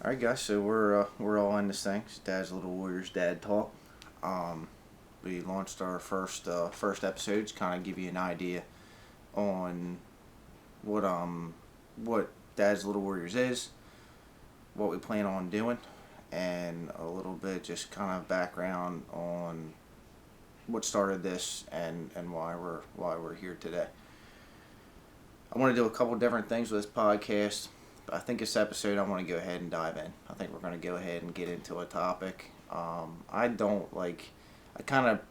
All right, guys. So we're all in this thing. It's Dad's Little Warriors Dad Talk. Um, we launched our first episodes, kind of give you an idea on what what Dad's Little Warriors is, what we plan on doing, and a little bit just kind of background on what started this and why we're here today. I want to do a couple different things with this podcast. But I think this episode I want to go ahead and dive in. I think we're going to go ahead and get into a topic. I don't like, I kind of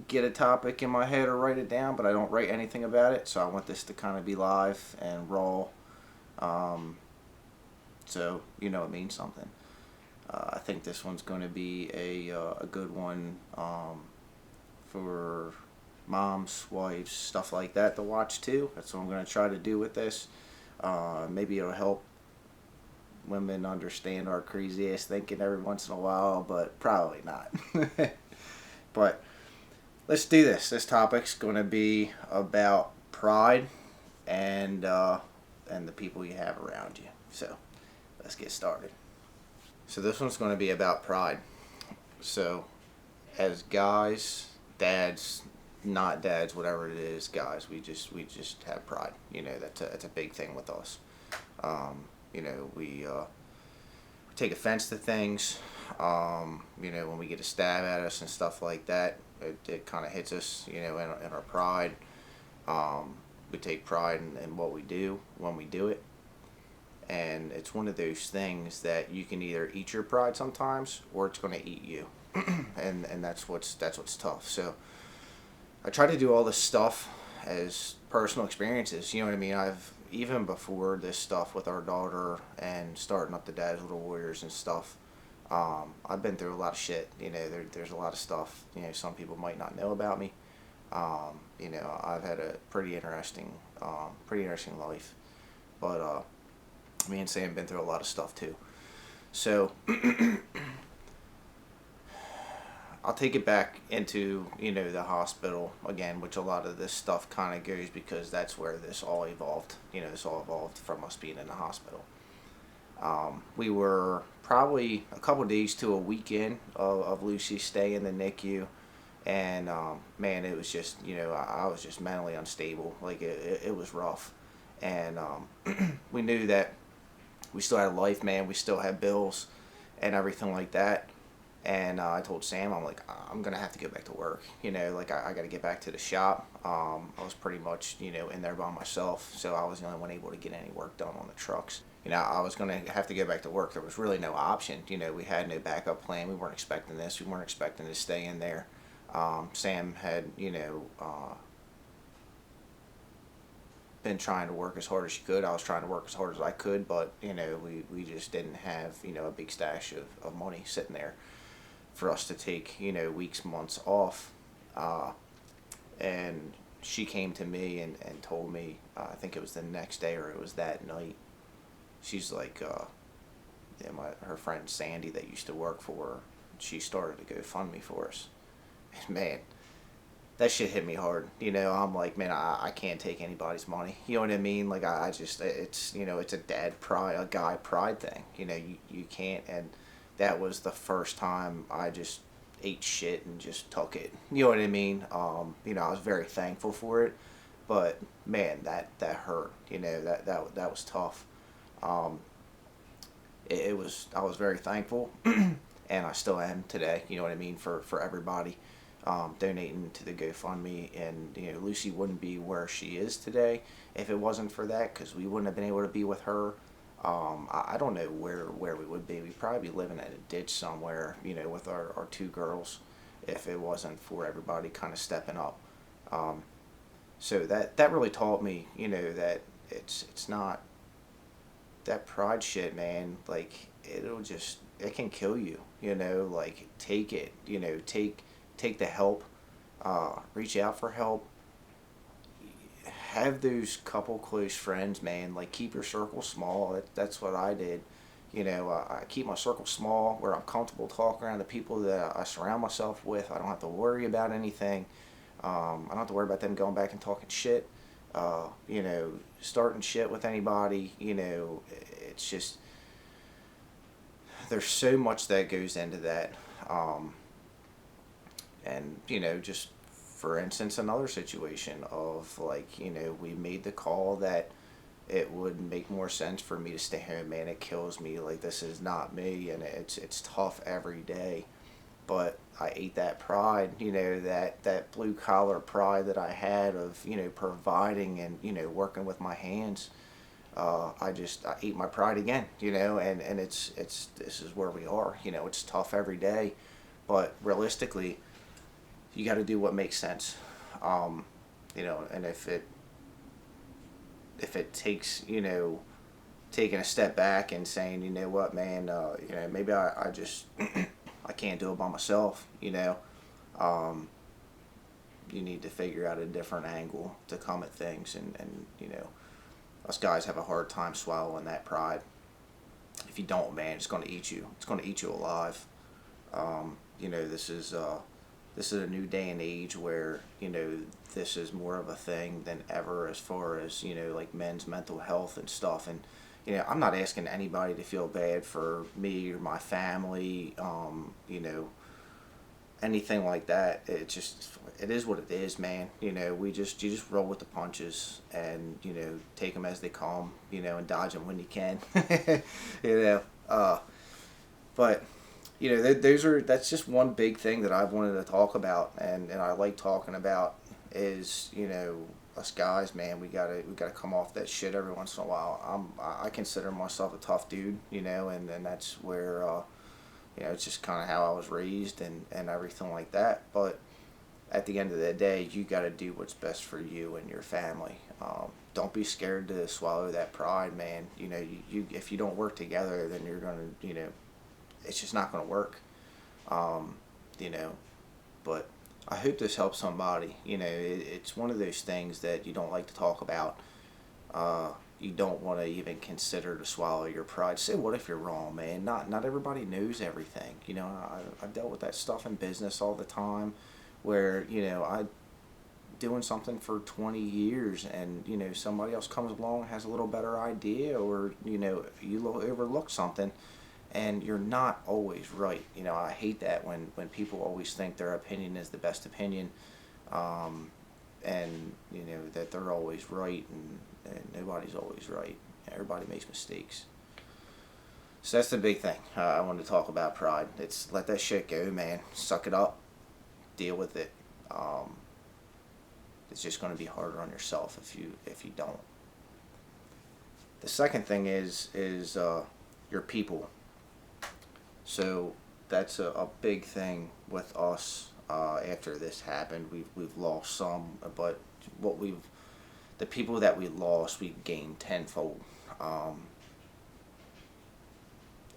get a topic in my head or write it down, but I don't write anything about it. So I want this to kind of be live and raw. Um, so, it means something. I think this one's going to be a good one for moms, wives, stuff like that to watch too. That's what I'm going to try to do with this. Maybe it'll help women understand our crazy ass thinking every once in a while, but probably not. But let's do this. This topic's going to be about pride and the people you have around you. So let's get started. So this one's going to be about pride. So as guys, dads, not dads, whatever it is, guys, we just have pride. That's a big thing with us. We take offense to things. When we get a stab at us and stuff like that, it kind of hits us. In our pride. We take pride in what we do when we do it, and it's one of those things that you can either eat your pride sometimes, or it's going to eat you, and that's what's tough. So I try to do all this stuff as personal experiences. You know what I mean? I've even before this stuff with our daughter and starting up the Dad's Little Warriors and stuff. I've been through a lot of shit. There's a lot of stuff. Some people might not know about me. I've had a pretty interesting life. But me and Sam been through a lot of stuff too. So I'll take it back into, the hospital again, which a lot of this stuff kind of goes because that's where this all evolved. This all evolved from us being in the hospital. We were probably a couple days to a weekend of Lucy stay in the NICU. And, man, it was just, I was just mentally unstable. Like, it was rough. And we knew that we still had life, man. We still had bills and everything like that. And I told Sam, I'm like, I'm going to have to go back to work. I got to get back to the shop. I was pretty much, in there by myself. So I was the only one able to get any work done on the trucks. I was going to have to go back to work. There was really no option. We had no backup plan. We weren't expecting this. We weren't expecting to stay in there. Sam had, been trying to work as hard as she could. I was trying to work as hard as I could, but, we just didn't have, a big stash of money sitting there for us to take, weeks, months off. And she came to me and told me, I think it was the next day or it was that night, she's like, her friend Sandy that used to work for her, she started a GoFundMe for us. And man, that shit hit me hard. I'm like, man, I can't take anybody's money. You know what I mean? Like, I just, it's, it's a dad pride, a guy pride thing. You can't, and that was the first time I just ate shit and just took it. You know what I mean? I was very thankful for it, but man, that hurt. That was tough. It was, I was very thankful, and I still am today. You know what I mean? For everybody. Donating to the GoFundMe, and Lucy wouldn't be where she is today if it wasn't for that, because we wouldn't have been able to be with her. I don't know where we would be. We'd probably be living in a ditch somewhere, with our two girls, if it wasn't for everybody kind of stepping up. So that really taught me, that it's not that pride shit, man. Like, it can kill you. Like, take it. Take the help, reach out for help, have those couple close friends, man. Like, keep your circle small. That's what I did. I keep my circle small where I'm comfortable talking around the people that I surround myself with. I don't have to worry about anything. I don't have to worry about them going back and talking shit, starting shit with anybody. It's just, there's so much that goes into that. And just for instance, another situation of like, we made the call that it would make more sense for me to stay home. Man, it kills me. Like, this is not me, and it's tough every day. But I ate that pride, that blue collar pride that I had of, providing and, working with my hands. I ate my pride again, and this is where we are. It's tough every day, but realistically, you got to do what makes sense. And if it takes, taking a step back and saying, you know what, man, maybe I just I can't do it by myself. You need to figure out a different angle to come at things, and us guys have a hard time swallowing that pride. If you don't, man, it's going to eat you. It's going to eat you alive. This is a new day and age where this is more of a thing than ever as far as like men's mental health and stuff. And I'm not asking anybody to feel bad for me or my family, anything like that. It is what it is, man. You just roll with the punches and take them as they come, and dodge them when you can. you know, but that's just one big thing that I've wanted to talk about, and I like talking about is us guys, man, we gotta come off that shit every once in a while. I consider myself a tough dude, and that's where it's just kind of how I was raised and everything like that. But at the end of the day, you got to do what's best for you and your family. Don't be scared to swallow that pride, man. You if you don't work together, then you're gonna it's just not gonna work. But I hope this helps somebody. It's one of those things that you don't like to talk about. You don't want to even consider to swallow your pride. Say, what if you're wrong, man? Not everybody knows everything. I've dealt with that stuff in business all the time, where I doing something for 20 years, and somebody else comes along and has a little better idea, or you overlook something, and you're not always right. I hate that when people always think their opinion is the best opinion, and that they're always right, and nobody's always right. Everybody makes mistakes. So that's the big thing. I wanted to talk about pride. It's let that shit go, man. Suck it up. Deal with it. It's just going to be harder on yourself if you don't. The second thing is your people. So that's a big thing with us. After this happened, we've lost some, but the people that we lost, we've gained tenfold,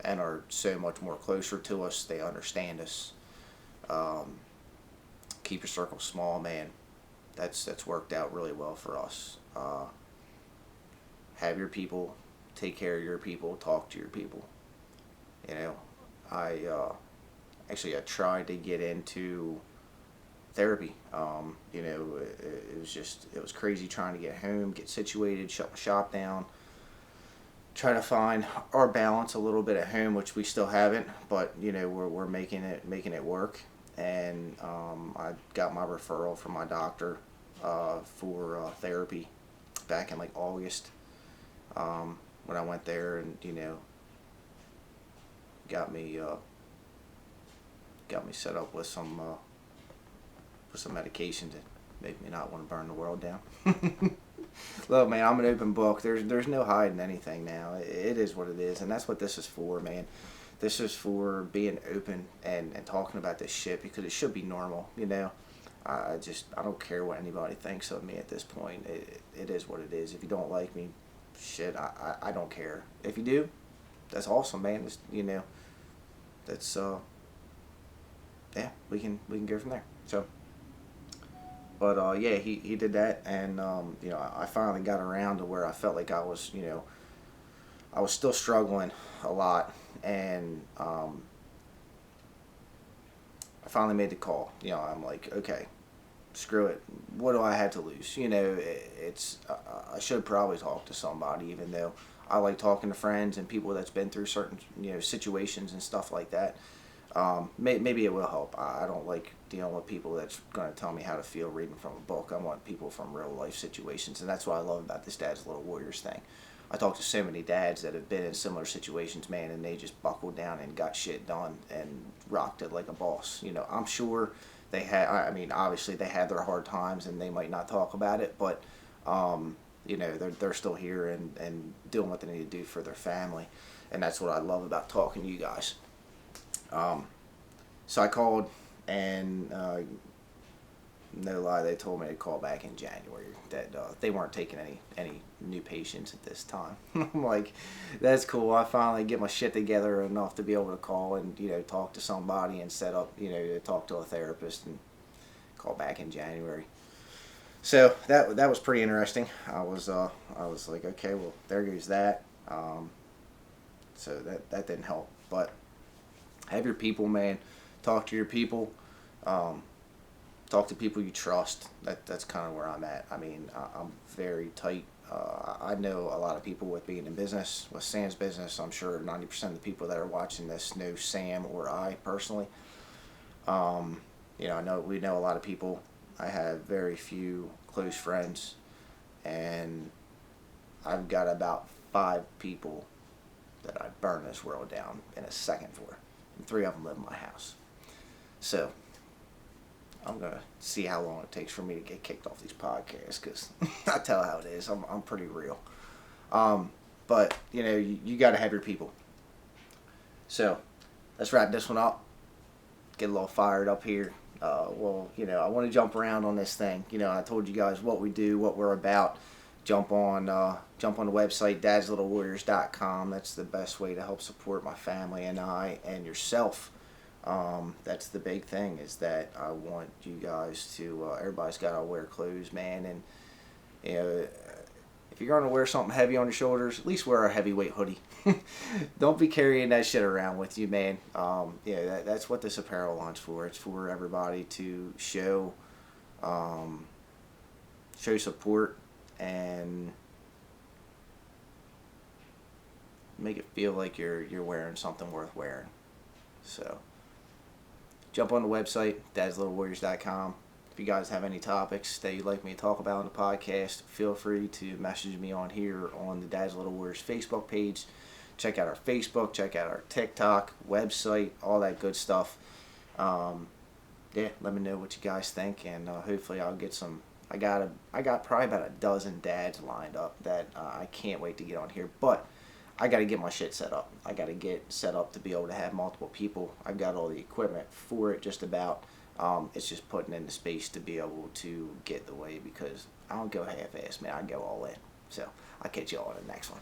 and are so much more closer to us. They understand us. Keep your circle small, man. That's worked out really well for us. Have your people, take care of your people, talk to your people. I tried to get into therapy. It was crazy trying to get home, get situated, shut my shop down, try to find our balance a little bit at home, which we still haven't, but we're making it work. And I got my referral from my doctor for therapy back in like August, when I went there, and got me set up with some medication to make me not want to burn the world down. Look, man, I'm an open book. There's no hiding anything now. It is what it is, and that's what this is for, man. This is for being open and talking about this shit, because it should be normal. I don't care what anybody thinks of me at this point. It is what it is. If you don't like me, shit, I don't care. If you do, that's awesome, man. That's yeah, we can go from there. So, but yeah, he did that, and I finally got around to where I felt like I was still struggling a lot, and I finally made the call. I'm like, okay, screw it. What do I have to lose? I should probably talk to somebody, even though I like talking to friends and people that's been through certain situations and stuff like that. Maybe it will help. I don't like dealing with people that's going to tell me how to feel reading from a book. I want people from real life situations, and that's what I love about this Dad's Little Warriors thing. I talk to so many dads that have been in similar situations, man, and they just buckled down and got shit done and rocked it like a boss. I'm sure they had, I mean, obviously they had their hard times and they might not talk about it, but, they're still here and doing what they need to do for their family. And that's what I love about talking to you guys. So I called, and no lie, they told me to call back in January, that they weren't taking any new patients at this time. I'm like, that's cool. I finally get my shit together enough to be able to call and talk to somebody and set up to talk to a therapist and call back in January. So that was pretty interesting. I was like, okay, well, there goes that. So that didn't help, but have your people, man. Talk to your people. Talk to people you trust. That's kind of where I'm at. I mean, I'm very tight. I know a lot of people with being in business, with Sam's business. I'm sure 90% of the people that are watching this know Sam or I personally. We know a lot of people. I have very few close friends, and I've got about 5 people that I'd burn this world down in a second for, and 3 of them live in my house. So I'm gonna see how long it takes for me to get kicked off these podcasts, because I tell how it is. I'm pretty real. But you got to have your people. So let's wrap this one up. Get a little fired up here. I want to jump around on this thing. I told you guys what we do, what we're about. Jump on the website, dadsllittlewarriors.com. That's the best way to help support my family and I and yourself. That's the big thing, is that I want you guys to, everybody's got to wear clothes, man, and if you're going to wear something heavy on your shoulders, at least wear a heavyweight hoodie. Don't be carrying that shit around with you, man. That's what this apparel line's for. It's for everybody to show support and make it feel like you're wearing something worth wearing. So jump on the website, dadsllittlewarriors.com. If you guys have any topics that you'd like me to talk about on the podcast, feel free to message me on here on the Dad's Little Warriors Facebook page. Check out our Facebook, check out our TikTok, website, all that good stuff. Let me know what you guys think, and hopefully I'll get some. I got probably about a dozen dads lined up that I can't wait to get on here, but I got to get my shit set up. I got to get set up to be able to have multiple people. I've got all the equipment for it, just about. It's just putting in the space to be able to get the way, because I don't go half-ass, man. I go all in. So I'll catch you all in the next one.